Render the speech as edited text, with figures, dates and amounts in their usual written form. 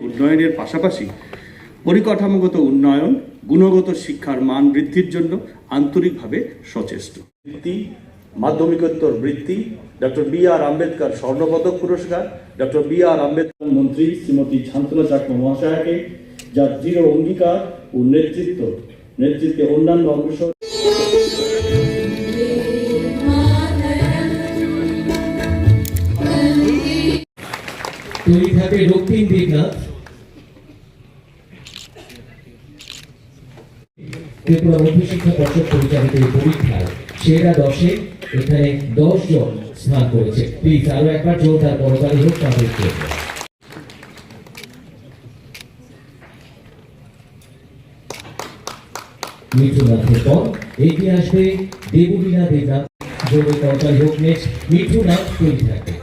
উন্নয়নের পাশাপাশি পরিকাঠামোগত উন্নয়ন, গুণগত শিক্ষার মান বৃদ্ধির জন্য আন্তরিকভাবে সচেষ্ট। মাধ্যমিকোত্তর বৃত্তি, ডক্টর বি.আর. আম্বেদকর স্বর্ণপদক পুরস্কার, ডক্টর বি.আর. আম্বেদকর মন্ত্রী শ্রীমতী শান্তলা চাকমা মহাশয়াকে যার দৃঢ় অঙ্গীকার ও নেতৃত্বে অন্যান্য অগ্রসর তৈরি থাকে রক্তিম দেবনাথ, ত্রিপুরা মধ্যশিক্ষা পর্ষদ পরিচালিত এই পরীক্ষায় সেরা 10-এ এখানে 10 জন স্থান করেছে। প্লিজ আরো একবার জোরদার করতালি হোক তাদের জন্য। মিঠুনাথের পর এগিয়ে আসবে দেবলীনা দেবনাথ। জোরে করতালি হোক নেক্সট মিঠুনাথ তৈরি থাকে।